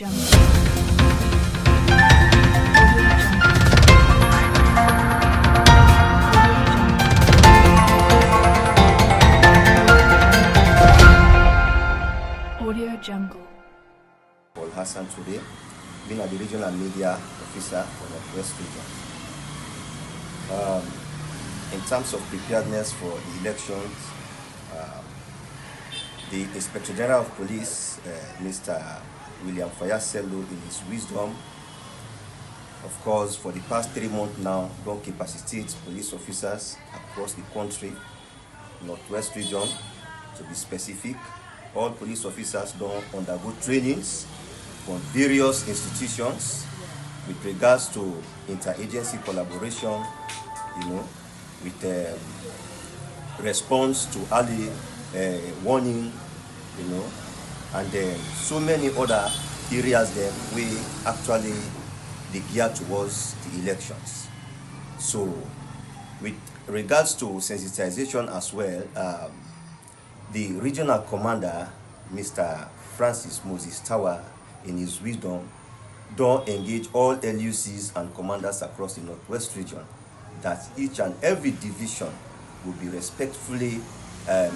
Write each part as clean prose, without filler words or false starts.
Paul Hassan Turay, being the regional media officer for the Northwest region. In terms of preparedness for the elections, the Inspector General of Police, Mr. William Fayaselu, in his wisdom, of course, for the past 3 months now, don't capacitate police officers across the country, Northwest region, to be specific. All police officers don't undergo trainings from various institutions with regards to interagency collaboration, with response to early warning, and then so many other areas that we actually gear towards the elections. So, with regards to sensitization as well, the regional commander, Mr. Francis Moses Tower, in his wisdom, don't engage all LUCs and commanders across the Northwest region that each and every division will be respectfully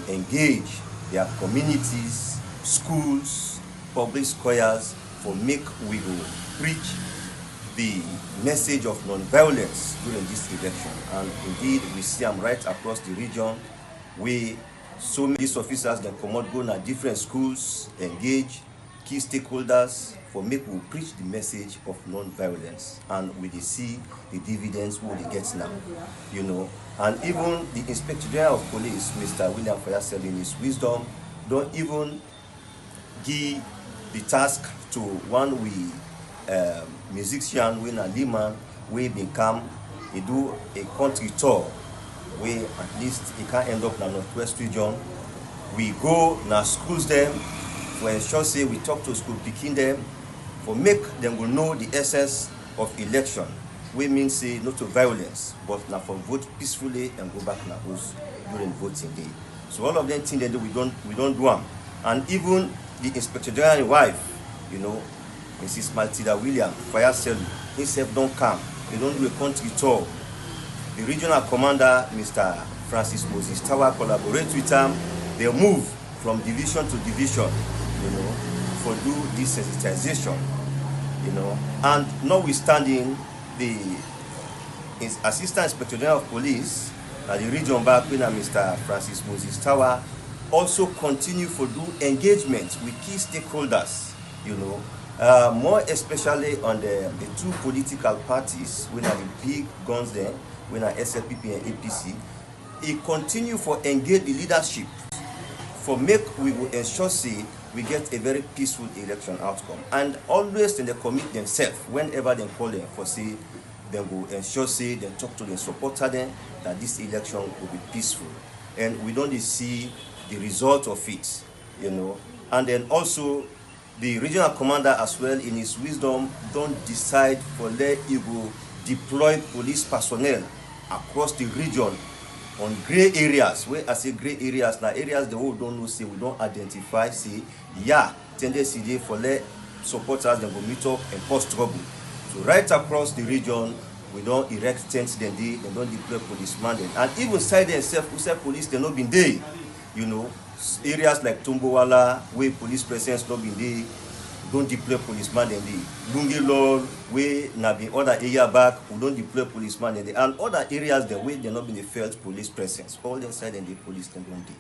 engage their communities, schools, public squares, for make we will preach the message of non-violence during this election. And indeed, we see them right across the region. So many police officers that come out, go to different schools, engage key stakeholders for make we preach the message of non-violence, and we see the dividends we get now, And even the Inspector General of Police, Mr. William Fayaselu, in his wisdom, don't even give the task to one musician, we a Liman, we become, he do a country tour, where at least he can end up in the Northwest region. We go na schools them, for ensure say we talk to school picking them, for make them will know the essence of election. We mean say not to violence, but now for vote peacefully and go back na house during voting day. So all of them things they do, we don't do them. And even the Inspector General's wife, Mrs. Maltida William Fayaselu, himself don't come. They don't do a country tour. The regional commander, Mr. Francis Moses Tower, collaborate with them. They move from division to division, for do this sensitization, And notwithstanding, the Assistant Inspector General of Police at the region back when Mr. Francis Moses Tower also continue for do engagement with key stakeholders, more especially on the two political parties, when are the big guns there, when are SLPP and APC. He continue for engage the leadership for make we will ensure say we get a very peaceful election outcome, and always then they commit themselves whenever they call them for say they will ensure say they talk to the supporter them that this election will be peaceful, and we don't see the result of it, and then also the regional commander as well in his wisdom don't decide for let he will deploy police personnel across the region on gray areas. Where I say gray areas, now areas the whole don't know, say we don't identify, say tendency there for let supporters then go meet up and cause trouble. So right across the region, we don't erect tents then they don't deploy policemen then. And even side themselves, who say police they not been there, areas like Tumbowala, where police presence not been there, don't deploy policemen then they. Lungilol, where na be other area back, we don't deploy policemen then they. And other areas the way they not been felt police presence. All the side and the police then don't they.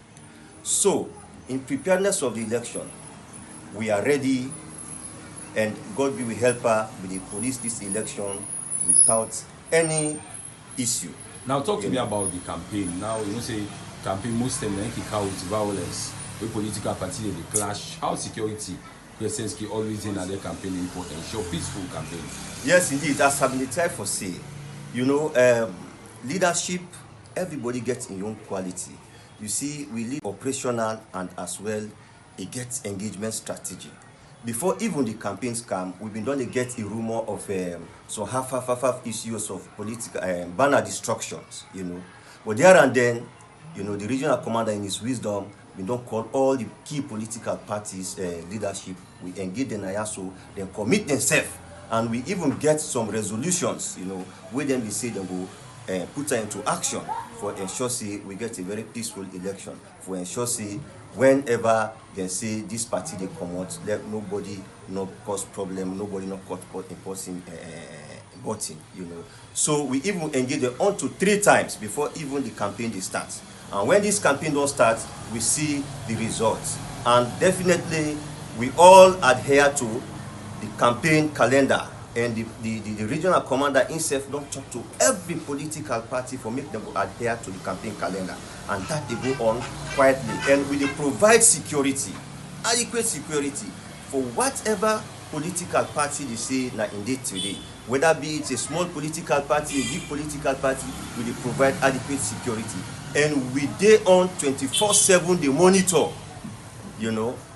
So, in preparedness of the election, we are ready, and God be with helper with the police this election without any issue. Now talk to me about the campaign. Now say campaign most time they kick out violence, the political party they clash. How security presence always in their campaign important, ensure peaceful campaign. Yes, indeed, that's having the time for say. Leadership, everybody gets in your own quality. You see, we lead operational and as well it gets engagement strategy. Before even the campaigns come, we've been done to get a rumor of some half issues of political banner destructions, But there and then, the regional commander in his wisdom we don't call all the key political parties leadership. We engage them so they commit themselves, and we even get some resolutions, where then we say they will put her into action for ensure say we get a very peaceful election, for ensure say whenever they say this party they come out, let nobody no cause problem, nobody no cause imposing voting, So we even engage them on to 3 times before even the campaign they start. And when this campaign don't start, we see the results. And definitely we all adhere to the campaign calendar, and the regional commander himself don't talk to every political party for make them adhere to the campaign calendar, and that they go on quietly, and we provide security, adequate security for whatever political party they say na indeed today, whether be it a small political party, a big political party, we provide adequate security, and we dey on 24/7 they monitor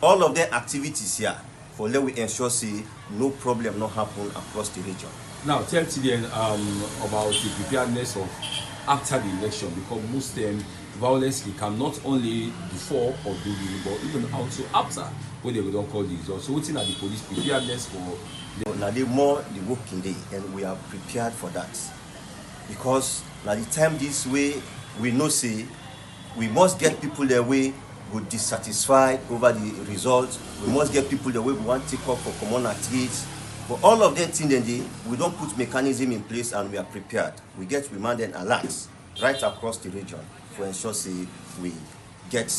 all of their activities here, for let we ensure say no problem not happen across the region. Now tell TDN about the preparedness of after the election, because most violence can not only before or during, but even also after, when they don't call the results. So what's in the police preparedness for now the more the working day, and we are prepared for that, because now the time this way we know say we must get people their way go dissatisfied over the results. We must get people the way we want to take up for common activities. But all of them things, we don't put mechanism in place, and we are prepared. We get remand and alerts right across the region for ensure say we get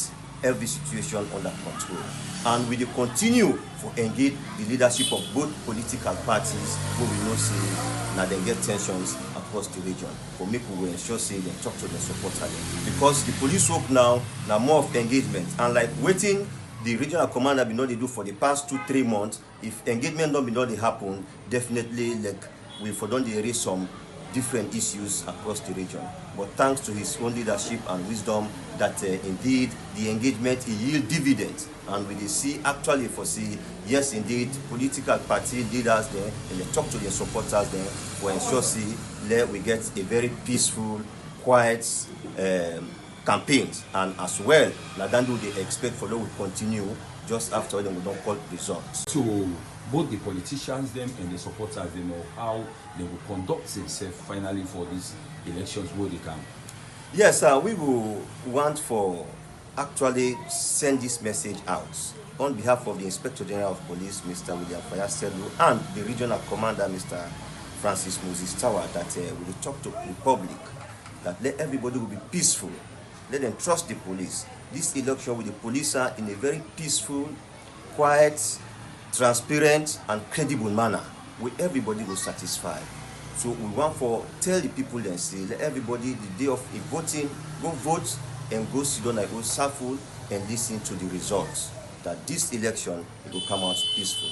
every situation under control. And we will continue to engage the leadership of both political parties who we know say now they get tensions across the region. For me, we will ensure say they talk to the supporters, because the police work now more of engagement, and like waiting the regional commander be not they do for the past 2-3 months. If engagement don't be not they happen, definitely like we for don't they raise some different issues across the region. But thanks to his own leadership and wisdom, that indeed the engagement yield dividends, and we see actually for see yes indeed political party leaders there, and they talk to their supporters there for ensure see let we get a very peaceful, quiet campaigns, and as well Ladandu they expect for them will continue just after them we don't call results. So both the politicians them and the supporters they know how they will conduct themselves finally for these elections where they can. Yes, we will want for actually send this message out on behalf of the Inspector General of Police, Mr. William Fayaselu, and the Regional Commander, Mr. Francis Moses Tower, that we will talk to the public, that let everybody will be peaceful, let them trust the police. This election with the police are in a very peaceful, quiet, transparent, and credible manner, where everybody will satisfy. So we want for tell the people then say let everybody the day of voting go vote and go sit down and go circle and listen to the results, that this election will come out peaceful.